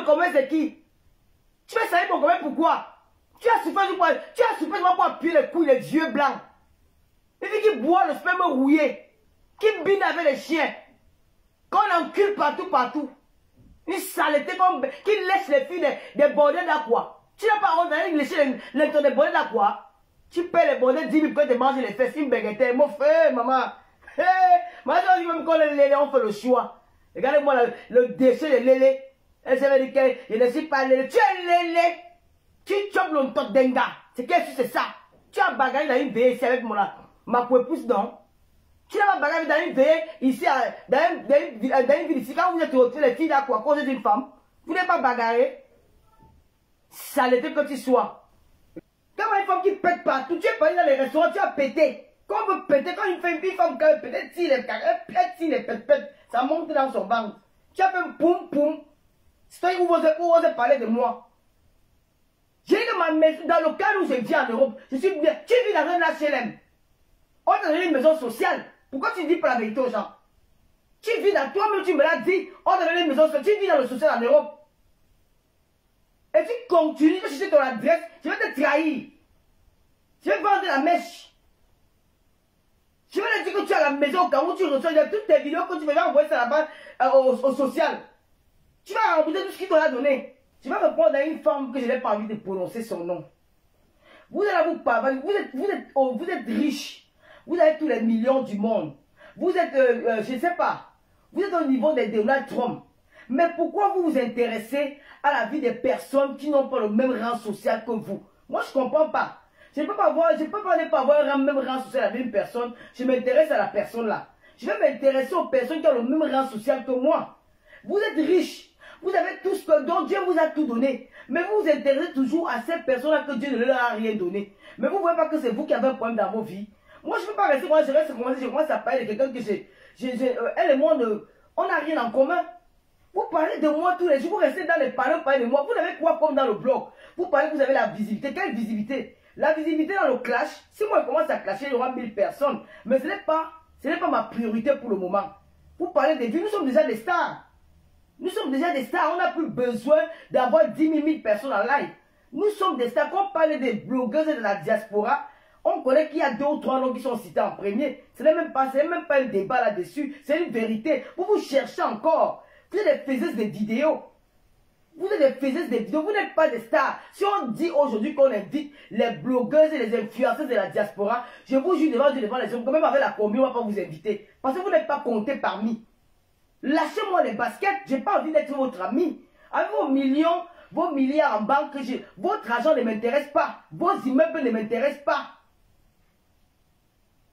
commun, c'est qui? Tu veux salir ton commun, pourquoi? Tu as souffert pour appuyer les couilles, les yeux blancs. Et puis qui boit le sperme rouillé, qui bine avec les chiens, qu'on encule partout. Une saleté qui laisse les filles des bordels d'aqua. Tu n'as pas honte d'aller lécher les des bordels d'aqua. Tu payes les bordels 10 000 pour te manger les fesses, une baguette, mon frère, maman. Maman, même quand les lélés, on fait le choix. Regardez-moi le déchet de lélé. Elle s'est dit que je ne suis pas lélé. Tu es lélé. Tu chopes l'ontot d'enga. C'est qu'est-ce que c'est ça? Tu as bagarré dans une veillée ici avec ma pousse, non? Tu n'as pas bagarré dans une veillée ici, dans une ville ici. Quand vous êtes retrouvés les filles là, quoi, à cause d'une femme, vous n'avez pas bagarré. Saleté que tu sois. Quand une femme qui pète partout, tu es parti dans les restaurants, tu as pété. Quand on peut péter, quand une femme qui pète, si les pète, ça monte dans son ventre. Tu as fait un poum poum. C'est où vous osez parler de moi. J'ai dit que ma maison, dans le cas où je vis en Europe, je suis bien. Tu vis dans un HLM. On a donné une maison sociale. Pourquoi tu ne dis pas la vérité aux gens? Tu vis dans toi-même, tu me l'as dit. On a donné une maison sociale. Tu vis dans le social en Europe. Et tu continues de chercher ton adresse. Je vais te trahir. Je vais vendre la mèche. Je vais te dire que tu as la maison au cas où tu reçois toutes tes vidéos que tu vas envoyer ça là-bas au social. Tu vas rembourser tout ce qu'il t'a donné. Je vais répondre à une femme que je n'ai pas envie de prononcer son nom. Vous allez vous parler, vous êtes riche. Vous avez tous les millions du monde. Vous êtes, je ne sais pas, vous êtes au niveau de Donald Trump. Mais pourquoi vous vous intéressez à la vie des personnes qui n'ont pas le même rang social que vous? Moi, je ne comprends pas. Je ne peux pas ne pas avoir le même rang social avec une personne. Je m'intéresse à la personne là. Je vais m'intéresser aux personnes qui ont le même rang social que moi. Vous êtes riche. Vous avez tout ce dont Dieu vous a tout donné. Mais vous vous intéressez toujours à ces personnes-là que Dieu ne leur a rien donné. Mais vous ne voyez pas que c'est vous qui avez un problème dans vos vies. Moi, je ne peux pas rester, moi, je commence à parler de quelqu'un que elle et moi, on n'a rien en commun. Vous parlez de moi tous les jours, vous restez dans les panneaux, parlez de moi. Vous n'avez quoi comme dans le blog? Vous parlez que vous avez la visibilité. Quelle visibilité? La visibilité dans le clash, si moi je commence à clasher, il y aura 1000 personnes. Mais ce n'est pas ma priorité pour le moment. Vous parlez des vies, nous sommes déjà des stars. Nous sommes déjà des stars, on n'a plus besoin d'avoir 10 000 personnes en live. Nous sommes des stars. Quand on parle des blogueuses et de la diaspora, on connaît qu'il y a 2 ou 3 noms qui sont cités en premier. Ce n'est même pas un débat là-dessus. C'est une vérité. Vous cherchez encore. Vous êtes des faiseuses de vidéos. Vous êtes des faiseuses de vidéos. Vous n'êtes pas des stars. Si on dit aujourd'hui qu'on invite les blogueuses et les influenceuses de la diaspora, je vous jure devant Dieu, devant les hommes, quand même avec la commune, on ne va pas vous inviter. Parce que vous n'êtes pas compté parmi. Lâchez-moi les baskets, je n'ai pas envie d'être votre ami. Avec vos millions, vos milliards en banque, votre argent ne m'intéresse pas. Vos immeubles ne m'intéressent pas.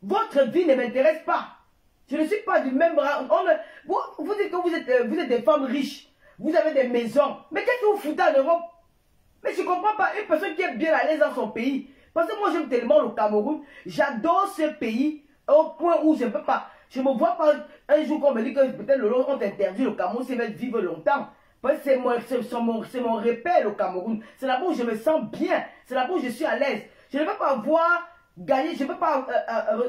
Votre vie ne m'intéresse pas. Je ne suis pas du même rang. Vous dites que vous êtes des femmes riches. Vous avez des maisons. Mais qu'est-ce que vous foutez en Europe? Mais je ne comprends pas une personne qui est bien à l'aise dans son pays. Parce que moi j'aime tellement le Cameroun. J'adore ce pays au point où je ne peux pas. Je ne me vois pas un jour qu'on me dit que peut-être le long on t'interdit le Cameroun s'ils veulent vivre longtemps. Parce que c'est mon repère le Cameroun. C'est là-bas où je me sens bien. C'est là-bas où je suis à l'aise. Je ne peux pas voir gagner, je ne peux pas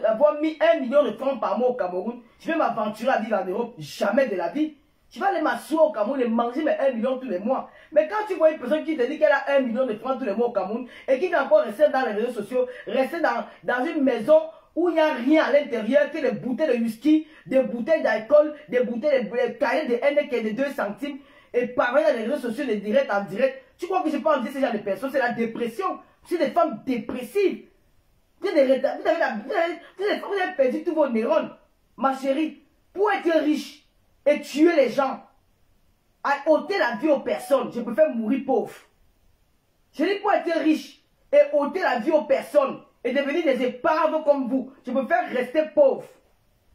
avoir mis 1 million de francs par mois au Cameroun. Je vais m'aventurer à vivre en Europe. Jamais de la vie. Tu vas aller m'asseoir au Cameroun et manger mes 1 million tous les mois. Mais quand tu vois une personne qui te dit qu'elle a 1 million de francs tous les mois au Cameroun et qui va encore rester dans les réseaux sociaux, rester dans une maison où il n'y a rien à l'intérieur que des bouteilles de whisky, des bouteilles d'alcool, des bouteilles de cahiers de haine qui est de 2 centimes et parler dans les réseaux sociaux de direct en direct. Tu crois que je peux en dire ce genre de personnes? C'est la dépression. C'est des femmes dépressives. Vous avez perdu tous vos neurones. Ma chérie, pour être riche et tuer les gens, à ôter la vie aux personnes, je préfère mourir pauvre. Je dis pour être riche et ôter la vie aux personnes et devenir des éparves comme vous, je préfère rester pauvre.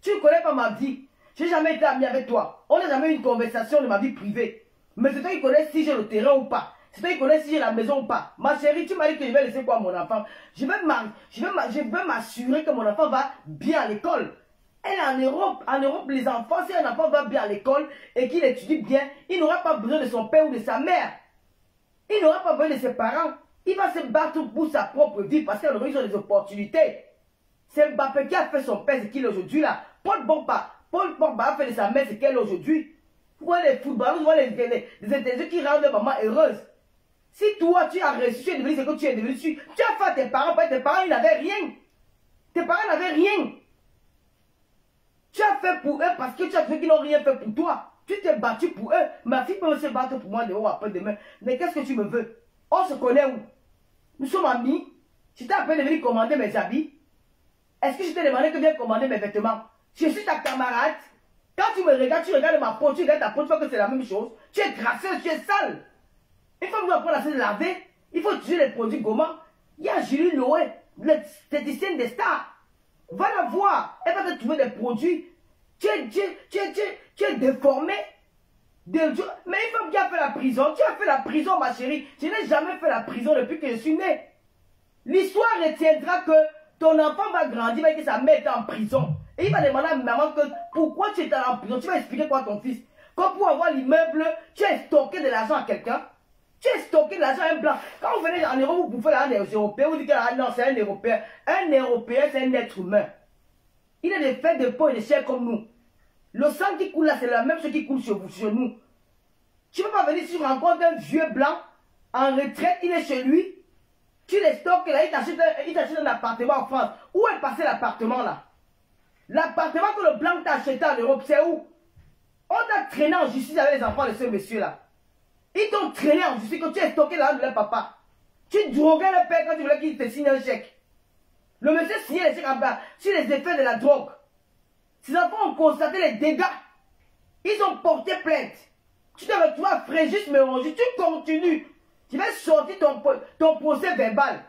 Tu ne connais pas ma vie. Je n'ai jamais été ami avec toi. On n'a jamais eu une conversation de ma vie privée. Mais c'est toi qui connais si j'ai le terrain ou pas. C'est toi qui connais si j'ai la maison ou pas. Ma chérie, tu m'as dit que je vais laisser quoi à mon enfant? Je vais m'assurer que mon enfant va bien à l'école. Elle est en Europe. En Europe, les enfants, si un enfant va bien à l'école et qu'il étudie bien, il n'aura pas besoin de son père ou de sa mère. Il n'aura pas besoin de ses parents. Il va se battre pour sa propre vie parce qu'elle aura des opportunités. C'est Mbappé qui a fait son père ce qu'il est aujourd'hui là. Paul Pogba a fait de sa mère ce qu'elle est aujourd'hui. Vous voyez les footballeurs, vous voyez les intellectuels qui rendent maman heureuse. Si toi, tu as reçu, tu es devenu ce que tu es devenu, tu as fait à tes parents, parce que tes parents, ils n'avaient rien. Tes parents n'avaient rien. Tu as fait pour eux parce que tu as ceux qui n'ont rien fait pour toi. Tu t'es battu pour eux. Ma fille peut se battre pour moi de haut après-demain. Mais qu'est-ce que tu me veux? On se connaît où? Nous sommes amis. Je t'ai appelé de venir commander mes habits. Est-ce que je t'ai demandé de venir commander mes vêtements? Je suis ta camarade. Quand tu me regardes, tu regardes ma peau, tu regardes ta peau, tu vois que c'est la même chose. Tu es grasseuse, tu es sale. Il faut nous apprendre à se laver. Il faut utiliser les produits gommants. Il y a Julie Loé, l'esthéticienne des stars. Va la voir. Elle va te trouver des produits. Tu es déformé. Mais il faut bien faire la prison. Tu as fait la prison, ma chérie. Je n'ai jamais fait la prison depuis que je suis née. L'histoire retiendra que ton enfant va grandir et que sa mère est en prison. Et il va demander à maman que pourquoi tu es en prison. Tu vas expliquer quoi à ton fils? Comme pour avoir l'immeuble, tu as stocké de l'argent à quelqu'un. Tu as stocké de l'argent à un blanc. Quand vous venez en Europe, vous bouffez l'argent des Européens, vous dites que ah non, c'est un Européen. Un Européen, c'est un être humain. Il est des faits de peau et de chair comme nous. Le sang qui coule là, c'est la même chose qui coule sur vous, sur nous. Tu ne peux pas venir sur rencontre un vieux blanc en retraite, il est chez lui. Tu les stockes là, il t'achète un appartement en France. Où est passé l'appartement là? L'appartement que le blanc t'a acheté en Europe, c'est où? On t'a traîné en justice avec les enfants de ce monsieur là. Ils t'ont traîné en justice quand tu as stocké l'argent de leur papa. Tu droguais le père quand tu voulais qu'il te signe un chèque. Le monsieur signait les chèques en bas sur les effets de la drogue. Ces enfants ont constaté les dégâts. Ils ont porté plainte. Tu te retrouves à Frégis Mérongi. Tu continues. Tu vas sortir ton procès verbal.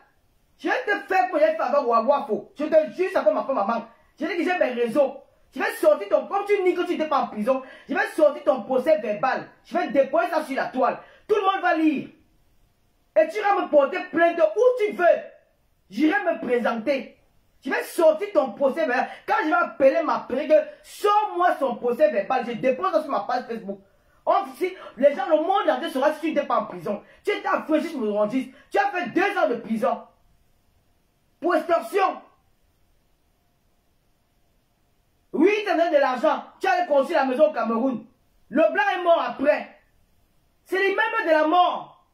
Je vais te faire pour les faveurs ou avoir faux. Je te jure, ça fait ma maman. Je dis que j'ai mes réseaux. Je vais sortir ton... Comme tu dis que tu n'étais pas en prison, je vais sortir ton procès verbal. Je vais déposer ça sur la toile. Tout le monde va lire. Et tu vas me porter plainte où tu veux. J'irai me présenter. Je vais sortir ton procès verbal. Quand je vais appeler ma prigue, sors-moi son procès verbal. Je dépose ça sur ma page Facebook. Si les gens, le monde entier saura si tu n'étais pas en prison. Tu étais à Frégis Mérongi. Tu as fait 2 ans de prison. Pour extorsion. Oui, tu as donné de l'argent. Tu as construit la maison au Cameroun. Le blanc est mort après. C'est l'immeuble de la mort.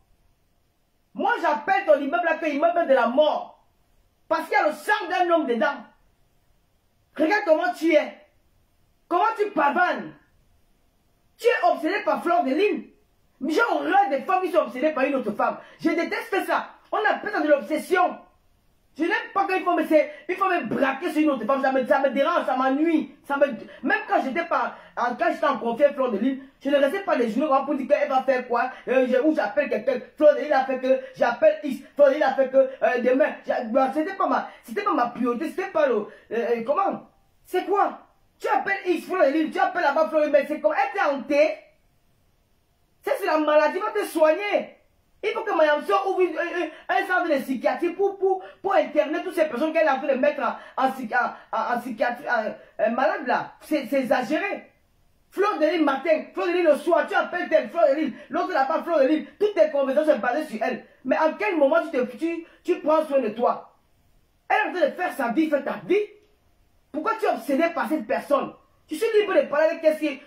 Moi, j'appelle ton immeuble là que l'immeuble de la mort. Parce qu'il y a le sang d'un homme dedans. Regarde comment tu es. Comment tu pavanes. Tu es obsédé par Fleur de Lys. J'ai horreur des femmes qui sont obsédées par une autre femme. Je déteste ça. On appelle ça de l'obsession. Je n'aime pas qu'il faut me braquer sur une autre femme. Ça me dérange, ça m'ennuie. Même quand j'étais en confiance Fleur de Lys, je ne restais pas les journées pour dire qu'elle va faire quoi. Ou j'appelle quelqu'un. Fleur de Lys a fait que j'appelle X. Fleur de Lys a fait que demain. C'était pas ma priorité. C'était pas le. Comment? C'est quoi? Tu appelles X Fleur de Lys, tu appelles là-bas Fleur de Lys, mais c'est comme elle t'est hantée. C'est la maladie, va te soigner. Il faut que Mme Soeur ouvre un centre de psychiatrie pour interner toutes ces personnes qu'elle a en train de mettre en psychiatrie malade là. C'est exagéré. Fleur de Lys matin, Fleur de Lys le soir, tu appelles telle Fleur de Lys, l'autre là-bas Fleur de Lys, toutes tes conversations sont basées sur elle. Mais en quel moment tu prends soin de toi? Elle est en train de faire sa vie, faire ta vie. Pourquoi tu es obsédé par cette personne? Tu suis libre de parler avec quelqu'un.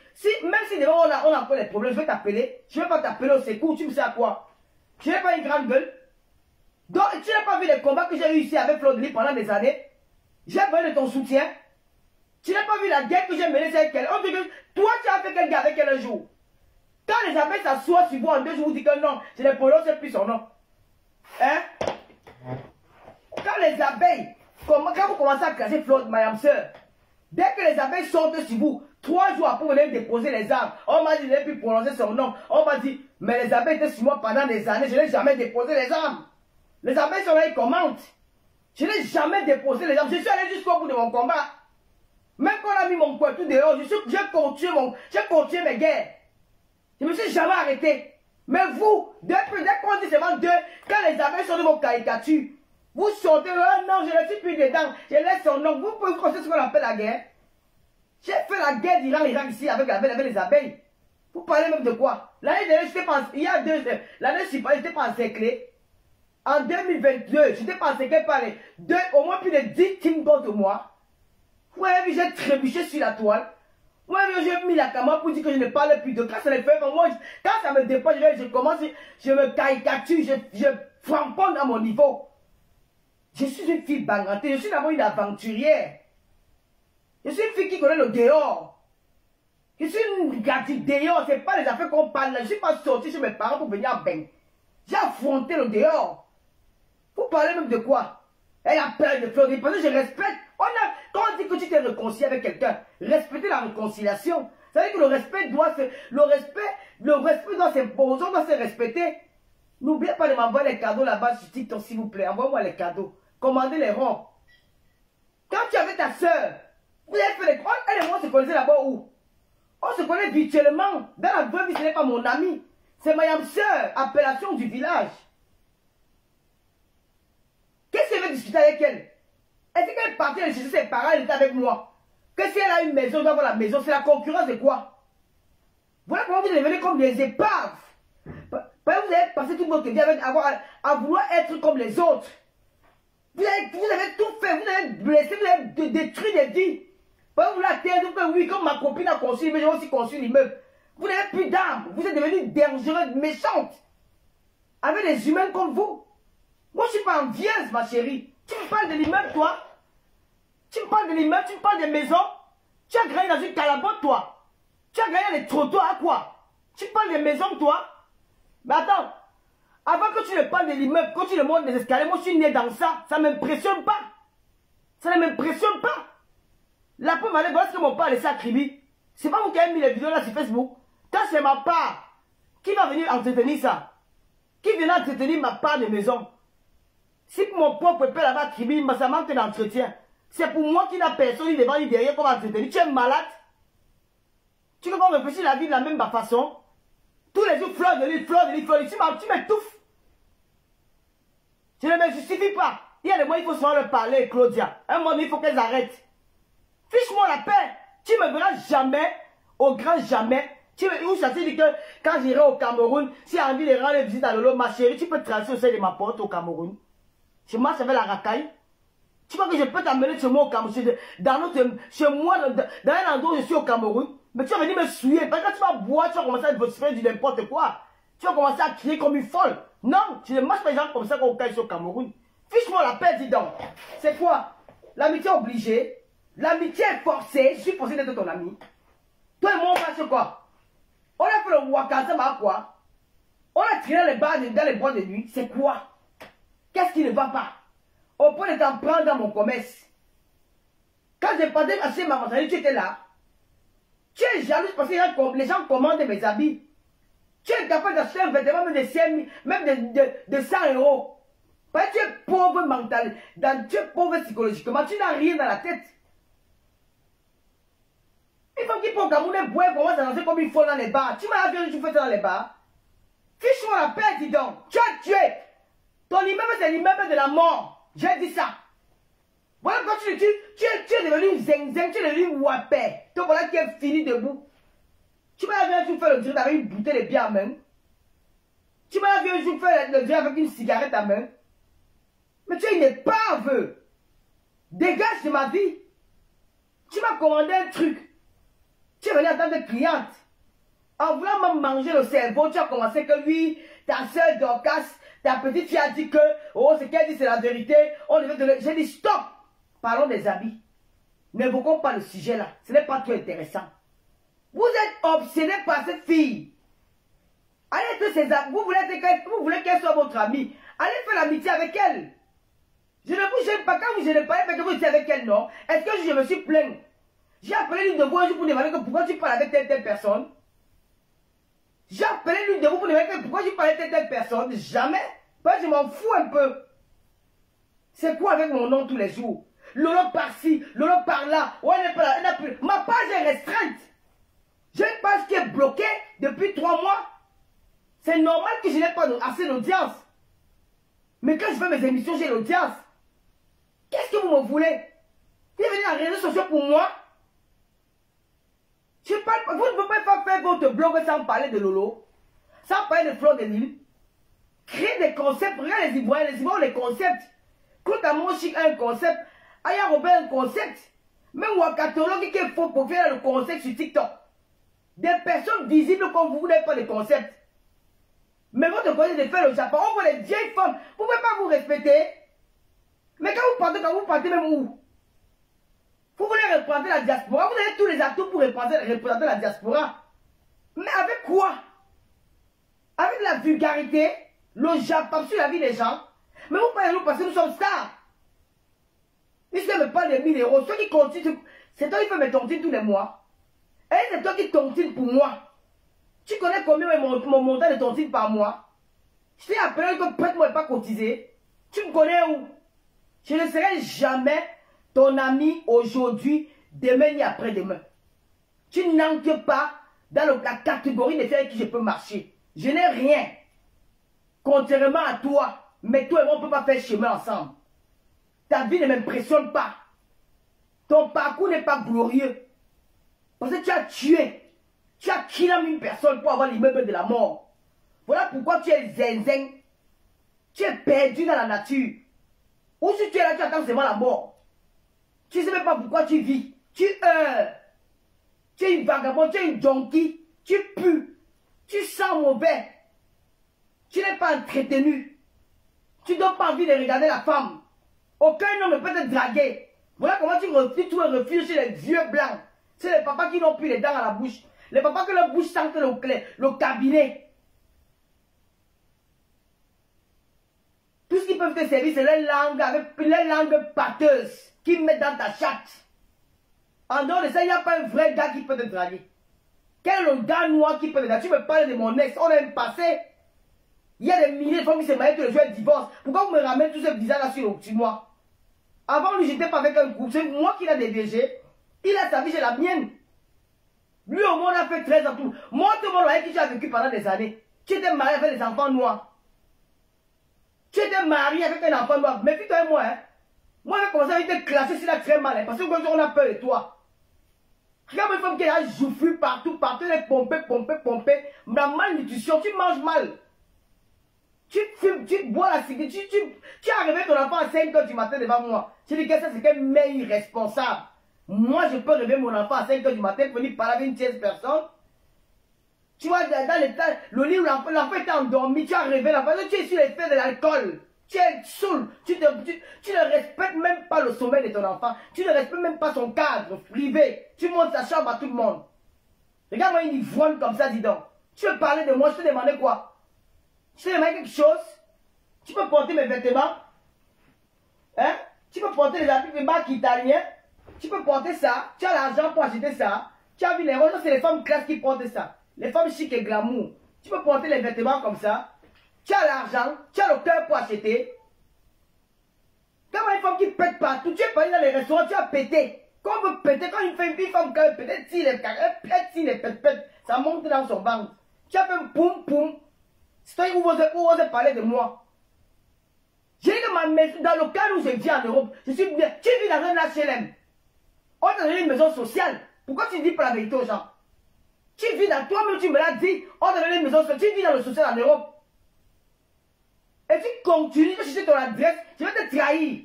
Même si devant on a encore des problèmes, je vais t'appeler. Je ne vais pas t'appeler au secours, tu me sais à quoi? Tu n'es pas une grande gueule. Donc, tu n'as pas vu les combats que j'ai eu ici avec Fleur de Lys pendant des années. J'ai besoin de ton soutien. Tu n'as pas vu la guerre que j'ai menée avec elle. On dit que toi, tu as fait quelle guerre avec elle un jour? Quand les abeilles s'assoient sur vous en 2 jours, vous dites que non, je ne prononce plus son nom. Hein? Quand les abeilles, quand vous commencez à classer Fleur de Mme Soeur, dès que les abeilles sortent sur vous, 3 jours après, vous venez déposer les armes. On m'a dit, je n'ai plus prononcer son nom. On m'a dit, mais les abeilles étaient sur moi pendant des années, je n'ai jamais déposé les armes. Les abeilles sont là, ils commentent. Je n'ai jamais déposé les armes. Je suis allé jusqu'au bout de mon combat. Même quand on a mis mon poing tout dehors, j'ai continué mes guerres. Je ne me suis jamais arrêté. Mais vous, dès qu'on dit seulement 2, quand les abeilles sont de vos caricatures, vous sortez, oh non, je ne suis plus dedans, je laisse son nom. Vous pouvez connaître ce qu'on appelle la guerre. J'ai fait la guerre d'Iran ici avec les abeilles. Vous parlez même de quoi? L'année dernière, il y a 2 ans, l'année suivante, je n'étais pas encerclé. En 2022, je n'étais pas encerclé par au moins plus de 10 teams contre moi. Vous avez vu, j'ai trébuché sur la toile. Moi, j'ai mis la caméra pour dire que je ne parle plus de quand ça les fait. Moi, quand ça me dépasse, je commence, je me caricature, je framponne à mon niveau. Je suis une fille bangantée, je suis d'abord une aventurière. Je suis une fille qui connaît le dehors. Je suis une gâtée dehors, ce n'est pas les affaires qu'on parle là. Je ne suis pas sorti chez mes parents pour venir à Ben. J'ai affronté le dehors. Vous parlez même de quoi? Elle a peur de fleurs, parce que je respecte. Quand on dit que tu t'es réconcilié avec quelqu'un, respecter la réconciliation. Ça veut dire que le respect doit s'imposer, on doit se respecter. N'oubliez pas de m'envoyer les cadeaux là-bas sur TikTok, s'il vous plaît. Envoie-moi les cadeaux. Commandez les robes. Quand tu avais ta soeur, vous avez fait les... Elle et moi, on se connaissait là-bas où? On se connaît virtuellement. Dans la vraie vie, ce n'est pas mon ami. C'est ma soeur, appellation du village. Qu'est-ce qu'elle veut discuter avec elle? Est-ce qu'elle est partie de chercher ses parents, elle était avec moi? Que si elle a une maison, elle doit avoir la maison, c'est la concurrence de quoi? Voilà comment vous devenez comme des épaves. Vous avez passé toute votre vie à vouloir être comme les autres. Vous avez tout fait, vous avez blessé, vous avez détruit des vies. Vous la terre, vous faites oui, comme ma copine a construit, mais j'ai aussi construit l'immeuble. Vous n'avez plus d'âme, vous êtes devenue dangereuse, méchante. Avec des humains comme vous. Moi, je ne suis pas envieuse, ma chérie. Tu me parles de l'immeuble, toi? Tu me parles de l'immeuble, tu me parles des maisons? Tu as grandi dans une calabote, toi? Tu as gagné des trottoirs à quoi? Tu me parles des maisons, toi? Mais attends, avant que tu me parles de l'immeuble, quand tu le montes des escaliers, moi, je suis né dans ça. Ça ne m'impressionne pas. Ça ne m'impressionne pas. La pomme allait voir ce que mon père a laissé à Kribi. C'est pas vous qui avez mis les vidéos là sur Facebook. Quand c'est ma part, qui va venir entretenir ça? Qui viendra entretenir ma part de maison? Si pour mon propre père là-bas à Kribi, ça manque d'entretien. C'est pour moi qui n'a personne ni devant ni derrière qu'on va entretenir. Tu es malade? Tu veux qu'on réfléchisse la vie de la même façon? Tous les jours, fleurs de l'île, tu m'étouffes. Je ne me justifie pas. Il y a des mois, il faut souvent leur parler, Claudia. Un moment, il faut qu'elles arrêtent. Fiche-moi la paix. Tu ne me verras jamais, au grand jamais. Où ça dit que quand j'irai au Cameroun, si tu as envie de rendre visite à Lolo, ma chérie, tu peux traverser au sein de ma porte au Cameroun. Je marche avec la racaille. Tu vois que je peux t'amener chez moi au Cameroun, chez moi, dans un endroit où je suis au Cameroun. Mais tu vas venir me souiller. Parce que quand tu vas boire, tu vas commencer à vociférer du n'importe quoi. Tu vas commencer à crier comme une folle. Non, tu ne marches pas les gens comme ça quand on caille au Cameroun. Fiche-moi la paix, dis donc. C'est quoi? L'amitié obligée. L'amitié est forcée. Je suis forcé d'être ton ami. Toi et moi, on fait quoi? On a fait le wakazama à quoi? On a tiré les bars dans les bois de nuit. C'est quoi? Qu'est-ce qui ne va pas? Au point de t'en prendre dans mon commerce. Quand j'ai passé acheter ma marchandise, tu étais là. Tu es jalouse parce que les gens commandent mes habits. Tu es capable d'acheter un vêtement même de 5 000, même de 100 €. Parce que tu es pauvre mentalement, tu es pauvre psychologiquement, tu n'as rien dans la tête. Il faut qu'il faut Cameroun boire pour moi s'annoncer comme il faut dans les bars. Tu m'as vu, tu fais ça dans les bars. Fiche-moi la paix, dis donc. Tu as tué. Ton immeuble, c'est l'immeuble de la mort. J'ai dit ça. Voilà quand tu es devenu zeng-zeng, tu es devenu wapé. Toi, voilà qui est fini debout. Tu m'as vu un jour faire le direct avec une bouteille de bière à main. Tu m'as vu un jour faire le direct avec une cigarette à main. Mais tu es une épave. Dégage de ma vie. Tu m'as commandé un truc. Tu es venu en tant que cliente. En voulant me manger le cerveau, tu as commencé que oui, ta soeur Dorcas, ta petite fille a dit que, oh, ce qu'elle dit, c'est la vérité. On devait te le... J'ai dit stop. Parlons des habits. N'évoquons pas le sujet là. Ce n'est pas trop intéressant. Vous êtes obsédé par cette fille. Allez tous ces amis. Vous voulez qu'elle soit votre amie. Allez faire l'amitié avec elle. Je ne vous gêne pas. Quand vous ne gênez pas, que vous étiez avec elle, non? Est-ce que je me suis plaint? J'ai appelé l'une de vous un jour pour demander pourquoi tu parles avec telle personne. J'ai appelé l'une de vous pour demander pourquoi tu parles avec telle personne. Jamais. Parce que je m'en fous un peu. C'est quoi avec mon nom tous les jours? Lolo par-ci, Lolo par-là. Ouais, elle n'est pas là, elle n'a plus. Ma page est restreinte. J'ai une page qui est bloquée depuis 3 mois. C'est normal que je n'ai pas assez d'audience. Mais quand je fais mes émissions, j'ai l'audience. Qu'est-ce que vous me voulez? Vous venez dans les réseaux sociaux pour moi? Vous ne pouvez pas faire votre blog sans parler de Lolo. Sans parler de Fleur de Lille. Créer des concepts. Regardez les Ivoiriens ont les concepts. Claude Amour Chic a un concept. Aya Robert a un concept. Même Wakatologue qui est faux pour faire le concept sur TikTok. Des personnes visibles comme vous, vous n'avez pas de concept. Mais votre concept de faire le Japon, on voit les vieilles femmes, vous ne pouvez pas vous respecter. Mais quand vous partez même où? Vous voulez représenter la diaspora, vous avez tous les atouts pour représenter la diaspora. Mais avec quoi? Avec la vulgarité, le Japon sur la vie des gens. Mais vous parlez nous parce que nous sommes stars. Ils ne me parlent de 1000 euros. Ceux qui continuent, c'est toi qui fais mes tontines tous les mois. Et c'est toi qui tontines pour moi. Tu connais combien est mon montant de tontines par mois? Je t'ai appelé que prête-moi et pas cotiser. Tu me connais où? Je ne serai jamais ton ami aujourd'hui, demain ni après-demain. Tu n'entres pas dans la catégorie de filles avec qui je peux marcher. Je n'ai rien. Contrairement à toi. Mais toi et moi, on ne peut pas faire chemin ensemble. Ta vie ne m'impressionne pas. Ton parcours n'est pas glorieux. Parce que tu as tué. Tu as kidnappé une personne pour avoir l'immeuble de la mort. Voilà pourquoi tu es zinzin. Tu es perdu dans la nature. Ou si tu es là, tu attends seulement la mort. Tu ne sais même pas pourquoi tu vis. Tu heures. Tu es une vagabonde, tu es une junkie. Tu pues. Tu sens mauvais. Tu n'es pas entretenu. Tu n'as pas envie de regarder la femme. Aucun homme ne peut te draguer. Voilà comment tu refuses chez les vieux blancs. C'est les papas qui n'ont plus les dents à la bouche. Les papas que leur bouche sent le cabinet. Tout ce qu'ils peuvent te servir, c'est les langues pâteuses qu'ils mettent dans ta chatte. En dehors de ça, il n'y a pas un vrai gars qui peut te draguer. Quel est le gars noir qui peut te draguer? Tu me parles de mon ex, on a un passé. Il y a des milliers de femmes qui se marient tous les jours et divorcent. Pourquoi vous me ramenez tout ce bizarre-là sur moi? Avant, lui, j'étais pas avec un groupe. C'est moi qui l'a DVG. Il a sa vie, j'ai la mienne. Lui, au moins, on a fait 13 ans tout. Moi, tout le monde avec qui tu as vécu pendant des années. Tu étais marié avec des enfants noirs. Tu étais marié avec un enfant noir. Méfie-toi et moi, hein. Moi, j'ai commencé à te classer si là très mal, hein, parce que on a peur de toi. Regarde une femme qui a joufflu partout, elle est pompée. La malnutrition, tu manges mal. Tu fumes, tu bois la cigarette, tu as réveillé ton enfant à 5 h du matin devant moi. Tu dis que ça c'est qu'un mec irresponsable. Moi je peux réveiller mon enfant à 5 h du matin pour venir parler avec une tierce personne. Tu vois, dans le lit où l'enfant était endormi, tu as réveillé l'enfant, tu es sur l'effet de l'alcool. Tu es saoul, tu ne respectes même pas le sommeil de ton enfant. Tu ne respectes même pas son cadre privé. Tu montes sa chambre à tout le monde. Regarde-moi une ivrogne comme ça, dis donc. Tu veux parler de moi, je te demandais quoi? Je te demandais quelque chose? Tu peux porter mes vêtements? Hein? Tu peux porter les habits de marque italienne? Tu peux porter ça? Tu as l'argent pour acheter ça? Tu as vu les roses, c'est les femmes classes qui portent ça. Les femmes chic et glamour. Tu peux porter les vêtements comme ça? Tu as l'argent, tu as le cœur pour acheter. Comme une femme qui pète partout, tu es parti dans les restaurants, tu as pété. Quand on veut péter, quand une femme qui pète, si les pète, ça monte dans son ventre. Tu as fait un poum. C'est toi où vous osez parler de moi. J'ai dit que ma maison, dans le cadre où je vis en Europe, je suis bien. Tu vis dans un HLM. On t'a donné une maison sociale. Pourquoi tu ne dis pas la vérité aux gens? Tu vis dans toi-même, tu me l'as dit. On t'a donné une maison sociale. Tu vis dans le social en Europe. Et tu continues de chercher ton adresse, je vais te trahir.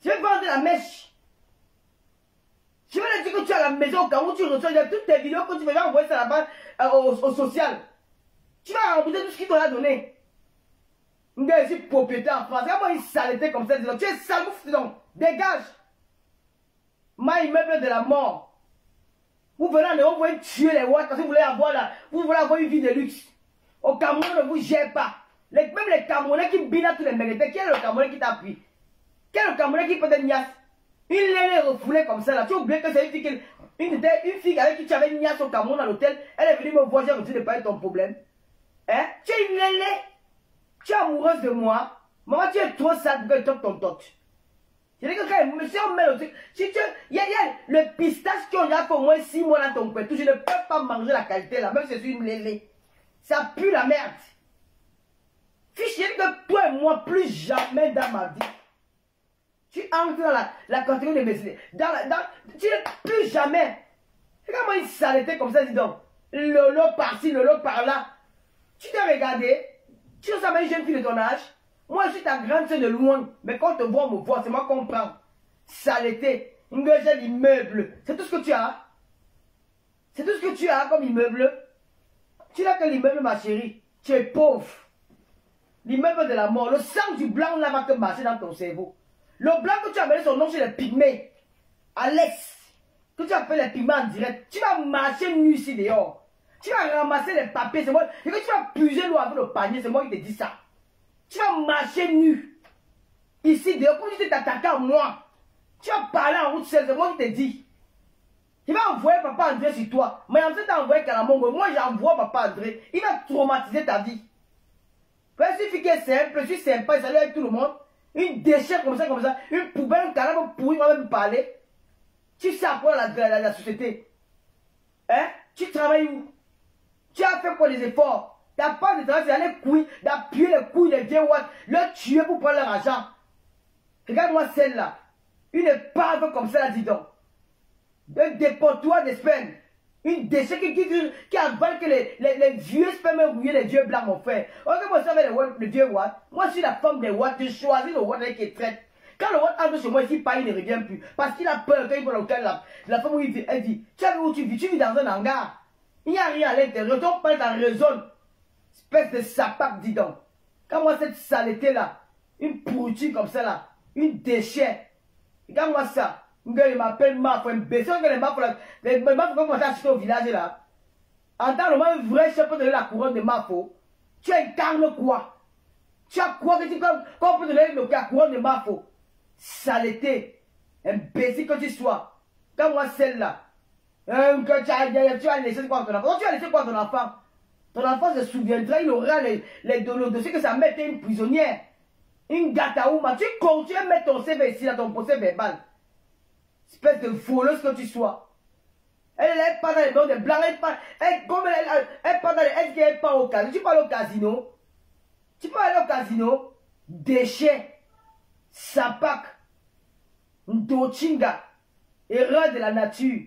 Je vais vendre la mèche. Je vais te dire que tu as la maison au cas où tu reçois toutes tes vidéos que tu vas envoyer ça là-bas au social. Tu vas rembourser tout ce qu'il t'en a donné. Un gars ici propriétaire en France. Regarde-moi une saleté comme ça. Tu es sale, donc. Dégage. Ma immeuble de la mort. Vous venez en Europe, vous voulez tuer les rois parce que vous voulez avoir une vie de luxe. Au Cameroun, on ne vous gère pas. Même les Camerounais qui binent tous les mérités. Qui est le Camerounais qui t'a pris? Qui est le Camerounais qui peut être niasse? Une laine refoulée comme ça là. Tu as oublié que c'est une fille avec qui tu avais une niasse au Cameroun à l'hôtel. Elle est venue me voir, j'ai reçu de pas être ton problème. Hein? Tu es une laine. Tu es amoureuse de moi. Maman, tu es trop sale pour que tu toques ton tot. Je dis que quand si on met le truc, il y a le pistache qui a fait au moins 6 mois dans ton coin. Je ne peux pas manger la qualité là, même si c'est une lélé. Ça pue la merde. Fichier que toi et moi, plus jamais dans ma vie, tu entres dans la catégorie de mes idées. Tu n'es plus jamais. Regarde-moi une saleté comme ça, dis donc. Lolo par-ci, lolo par-là. Tu t'es regardé. Tu sais, ça m'a une jeune fille de ton âge. Moi, je suis ta grande soeur de loin. Mais quand on te voit, on me voit. C'est moi qu'on prend. Saleté. J'ai l'immeuble. C'est tout ce que tu as. C'est tout ce que tu as comme immeuble. Tu n'as que l'immeuble, ma chérie. Tu es pauvre. L'immeuble de la mort. Le sang du blanc là va te marcher dans ton cerveau. Le blanc que tu as appelé son nom chez les pygmées. À l'est. Que tu appelles les pygmées en direct. Tu vas marcher nu ici dehors. Tu vas ramasser les papiers. C'est moi. Et que tu vas puiser l'eau avec le panier. C'est moi qui te dis ça. Tu vas marcher nu. Ici dehors. Comme tu t'es attaqué à moi. Tu vas parler en route seule. C'est moi qui te dis. Il va envoyer papa André sur toi. Mais en fait, tu as envoyé Kalamongo. Moi, j'envoie papa André. Il va traumatiser ta vie. Parce que fille qui est simple, je suis sympa, il s'allie avec tout le monde. Une déchet comme ça, une poubelle, un canard pourri, on va même parler. Tu sais à quoi la société? Hein? Tu travailles où? Tu as fait quoi les efforts? Tu n'as pas de travail, c'est aller couiller, d'appuyer les couilles des vieux watts, leur tuer pour prendre leur argent. Regarde-moi celle-là. Une épave comme ça, là, dis donc. Un déportoir de sperme. Une déchet qui avale que les vieux spermes rouillés, les vieux blancs m'ont fait. Regarde-moi ça avec les vieux watts. Moi, je suis la femme des watts. Je choisis le watt avec qui traite. Quand le watt entre chez moi, ici, il ne revient plus. Parce qu'il a peur quand il voit l'hôtel, la femme où il vit. Elle dit, tu sais où tu vis? Tu vis dans un hangar. Il n'y a rien à l'intérieur. Ton père t'en raisonne. Espèce de sapac, dis donc. Quand moi, cette saleté-là, une pourriture comme ça, là, une déchet. Regarde-moi ça. Il m'appelle Mafo, un baisseur que les Mafo, commencent à acheter au village là. En tant que vrai chef peut donner la couronne de Mafo, tu incarnes quoi? Tu as quoi que tu peut donner la couronne de Mafo? Saleté, imbécile que tu sois. Comme moi celle-là. Tu as laissé quoi à ton enfant? Tu as laissé quoi à ton enfant? Ton enfant se souviendra, il aura les dossiers que sa mère était une prisonnière. Une gataouma. Tu continues à mettre ton CV ici, dans ton procès verbal. Espèce de voleuse que tu sois. Elle n'est pas dans les mains des blancs. Elle n'est pas au casino. Tu peux aller au casino. Tu peux aller au casino. Déchets. Sapak. Ndochinga. Erreur de la nature.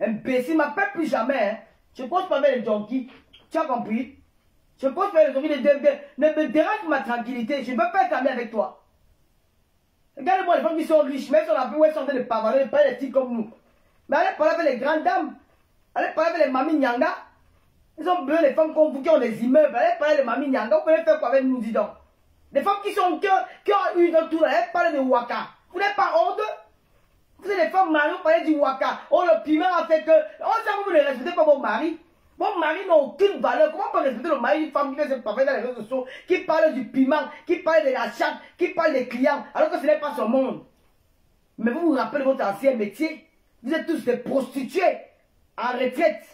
Imbécile. M'appelle plus jamais. Hein. Je pose pas avec les junkies. Tu as compris? Je pose pas avec les junkies. Ne me dérange ma tranquillité. Je ne veux pas être ami avec toi. Regardez-moi les femmes qui sont riches, mais elles sont là, où elles sont en train de parler, pas les petits comme nous. Mais allez parler avec les grandes dames. Allez parler avec les mamies Nyanga. Ils ont besoin des femmes comme vous qui ont des immeubles. Allez parler avec les mamies Nyanga. Vous pouvez faire quoi avec nous, dis donc? Des femmes qui ont eu dans tout là. Allez parler de Waka. Vous n'êtes pas honte? Vous êtes des femmes mariées, vous parlez du Waka. Oh, le piment a fait que. Oh, ça, vous ne respectez pas vos maris. Vos maris n'ont aucune valeur. Comment on peut respecter le mari d'une femme qui fait ses parfums dans les réseaux sociaux, qui parle du piment, qui parle de la chatte, qui parle des clients, alors que ce n'est pas son monde? Mais vous vous rappelez votre ancien métier? Vous êtes tous des prostituées en retraite.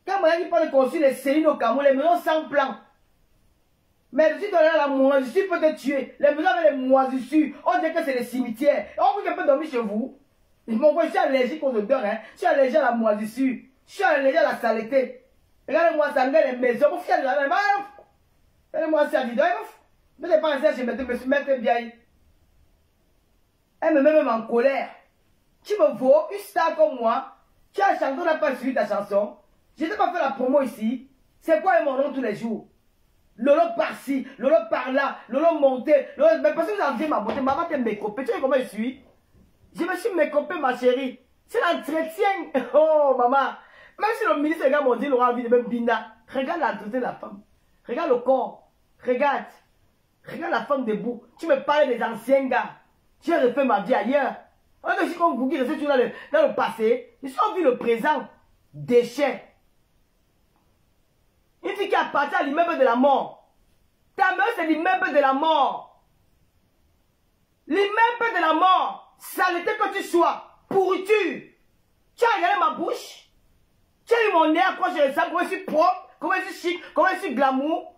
Quand moi, il parle de construire les cellules au Cameroun, les maisons sans plan. Mais si tu as la moisissure, peut te tuer. Les maisons avec les moisissures, on dirait que c'est les cimetières. On peut pas dormir chez vous. Mon frère, je suis allergique aux odeurs, hein. Je suis allergique à la moisissure. Je suis allergique à la saleté. Regardez-moi ça, les maisons. Mon frère, regardez-moi ça, dis donc. Je ne sais pas si je me suis mettre bien. Elle me met même en colère. Tu me vaux, une star comme moi. Tu as chanté, on n'a pas suivi ta chanson. Je n'ai pas fait la promo ici. C'est quoi mon nom tous les jours? Lolo par-ci, Lolo par-là, Lolo monté. Mais parce que vous avez ma beauté, maman t'es mécopé. Tu sais comment je suis? Je me suis mécopé, ma chérie. C'est l'entretien. Oh, maman. Même si le ministre regarde mon dit, il aura envie de même binda. Regarde l'entretien de la femme. Regarde le corps. Regarde. Regarde la femme debout. Tu me parles des anciens gars. J'ai refait ma vie ailleurs. Je suis comme vous qui restez toujours dans le passé. Je suis en vie le présent. Déchets. Une fille qui appartient à l'immeuble de la mort. Ta meuf, c'est l'immeuble de la mort. L'immeuble de la mort. Saleté que tu sois. Pourriture. Tu as regardé ma bouche. Tu as eu mon nez à quoi je ressemble. Comment je suis propre. Comment je suis chic. Comment je suis glamour.